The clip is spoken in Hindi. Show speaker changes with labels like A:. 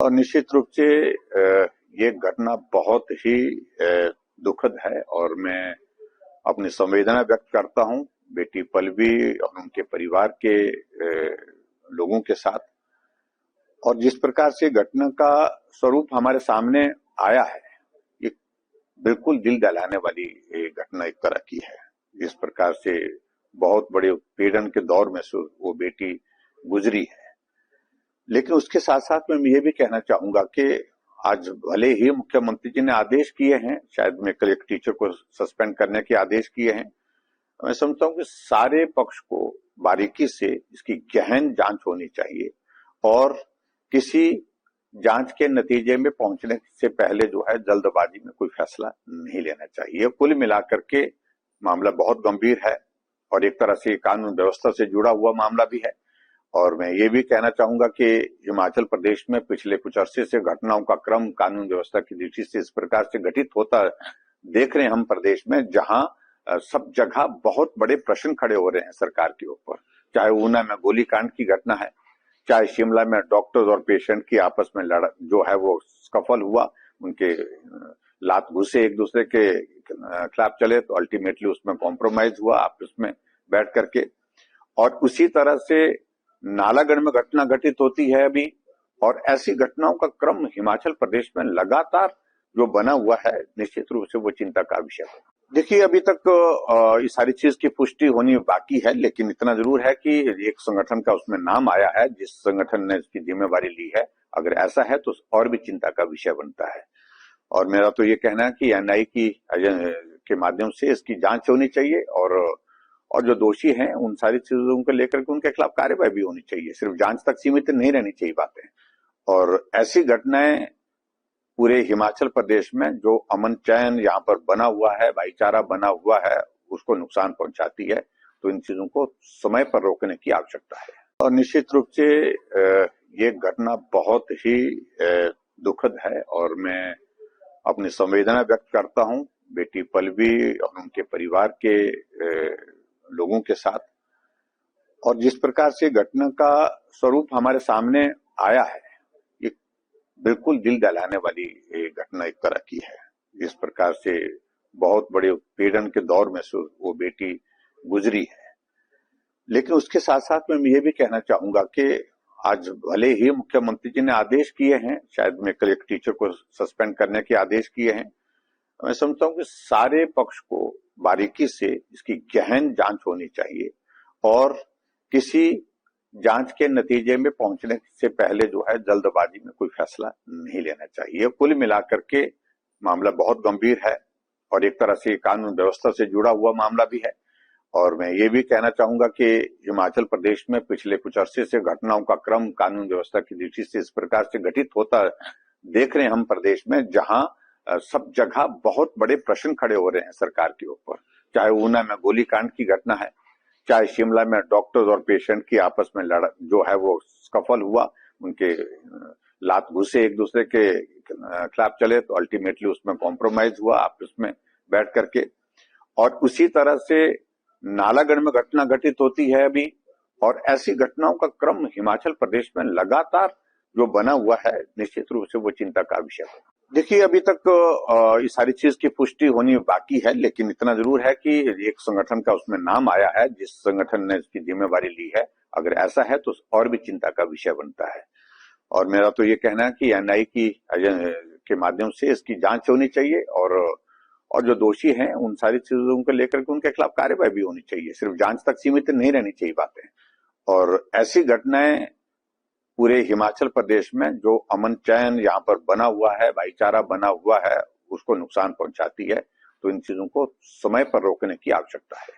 A: और निश्चित रूप से ये घटना बहुत ही दुखद है और मैं अपनी संवेदना व्यक्त करता हूं बेटी पल्लवी और उनके परिवार के लोगों के साथ। और जिस प्रकार से घटना का स्वरूप हमारे सामने आया है, ये बिल्कुल दिल दहलाने वाली घटना एक तरह की है। जिस प्रकार से बहुत बड़े उत्पीड़न के दौर में से वो बेटी गुजरी है, लेकिन उसके साथ साथ मैं ये भी कहना चाहूंगा कि आज भले ही मुख्यमंत्री जी ने आदेश किए हैं, शायद में कल एक टीचर को सस्पेंड करने के आदेश किए हैं, मैं समझता हूं कि सारे पक्ष को बारीकी से इसकी गहन जांच होनी चाहिए और किसी जांच के नतीजे में पहुंचने से पहले जो है जल्दबाजी में कोई फैसला नहीं लेना चाहिए। कुल मिलाकर के मामला बहुत गंभीर है और एक तरह से कानून व्यवस्था से जुड़ा हुआ मामला भी है। और मैं ये भी कहना चाहूंगा कि हिमाचल प्रदेश में पिछले कुछ अरसे से घटनाओं का क्रम कानून व्यवस्था की दृष्टि से इस प्रकार से घटित होता देख रहे हैं हम प्रदेश में, जहां सब जगह बहुत बड़े प्रश्न खड़े हो रहे हैं सरकार के ऊपर। चाहे ऊना में गोलीकांड की घटना है, चाहे शिमला में डॉक्टर्स और पेशेंट की आपस में जो है वो स्कफल हुआ, उनके लात घुसे एक दूसरे के खिलाफ चले तो अल्टीमेटली उसमें कॉम्प्रोमाइज हुआ आपस में बैठ करके। और उसी तरह से नालागढ़ में घटना घटित होती है अभी, और ऐसी घटनाओं का क्रम हिमाचल प्रदेश में लगातार जो बना हुआ है, निश्चित रूप से वो चिंता का विषय है। देखिए, अभी तक इस सारी चीज की पुष्टि होनी बाकी है, लेकिन इतना जरूर है कि एक संगठन का उसमें नाम आया है जिस संगठन ने इसकी जिम्मेवारी ली है। अगर ऐसा है तो और भी चिंता का विषय बनता है। और मेरा तो ये कहना है कि एनआई के माध्यम से इसकी जांच होनी चाहिए और जो दोषी हैं उन सारी चीजों को लेकर के उनके खिलाफ कार्रवाई भी होनी चाहिए। सिर्फ जांच तक सीमित नहीं रहनी चाहिए बातें। और ऐसी घटनाएं पूरे हिमाचल प्रदेश में जो अमन चैन यहाँ पर बना हुआ है, भाईचारा बना हुआ है, उसको नुकसान पहुंचाती है। तो इन चीजों को समय पर रोकने की आवश्यकता है। और निश्चित रूप से ये घटना बहुत ही दुखद है और मैं अपनी संवेदना व्यक्त करता हूं बेटी पल्लवी और उनके परिवार के लोगों के साथ। और जिस प्रकार से घटना का स्वरूप हमारे सामने आया है, ये बिल्कुल दिल दहलाने वाली घटना एक तरह की है। जिस प्रकार से बहुत बड़े उत्पीड़न के दौर में से वो बेटी गुजरी है, लेकिन उसके साथ साथ मैं ये भी कहना चाहूंगा कि आज भले ही मुख्यमंत्री जी ने आदेश किए हैं, शायद में कल एक टीचर को सस्पेंड करने के आदेश किए हैं, मैं समझता हूं कि सारे पक्ष को बारीकी से इसकी गहन जांच होनी चाहिए और किसी जांच के नतीजे में पहुंचने से पहले जो है जल्दबाजी में कोई फैसला नहीं लेना चाहिए। कुल मिलाकर के मामला बहुत गंभीर है और एक तरह से कानून व्यवस्था से जुड़ा हुआ मामला भी है। और मैं ये भी कहना चाहूंगा कि हिमाचल प्रदेश में पिछले कुछ अरसे से घटनाओं का क्रम कानून व्यवस्था की दृष्टि से इस प्रकार से घटित होता देख रहे हैं हम प्रदेश में, जहां सब जगह बहुत बड़े प्रश्न खड़े हो रहे हैं सरकार के ऊपर। चाहे ऊना में गोलीकांड की घटना है, चाहे शिमला में डॉक्टर्स और पेशेंट की आपस में जो है वो स्कफल हुआ, उनके लात घुसे एक दूसरे के खिलाफ चले तो अल्टीमेटली उसमें कॉम्प्रोमाइज हुआ आपस में बैठ करके। और उसी तरह से नालागढ़ में घटना घटित होती है अभी, और ऐसी घटनाओं का क्रम हिमाचल प्रदेश में लगातार जो बना हुआ है, निश्चित रूप से वो चिंता का विषय है। देखिए, अभी तक इस सारी चीज की पुष्टि होनी बाकी है, लेकिन इतना जरूर है कि एक संगठन का उसमें नाम आया है जिस संगठन ने इसकी जिम्मेवारी ली है। अगर ऐसा है तो और भी चिंता का विषय बनता है। और मेरा तो ये कहना है कि एनआई के माध्यम से इसकी जांच होनी चाहिए और जो दोषी हैं उन सारी चीजों को लेकर के उनके खिलाफ कार्रवाई भी होनी चाहिए। सिर्फ जांच तक सीमित नहीं रहनी चाहिए बातें। और ऐसी घटनाएं पूरे हिमाचल प्रदेश में जो अमन चैन यहाँ पर बना हुआ है, भाईचारा बना हुआ है, उसको नुकसान पहुंचाती है। तो इन चीजों को समय पर रोकने की आवश्यकता है।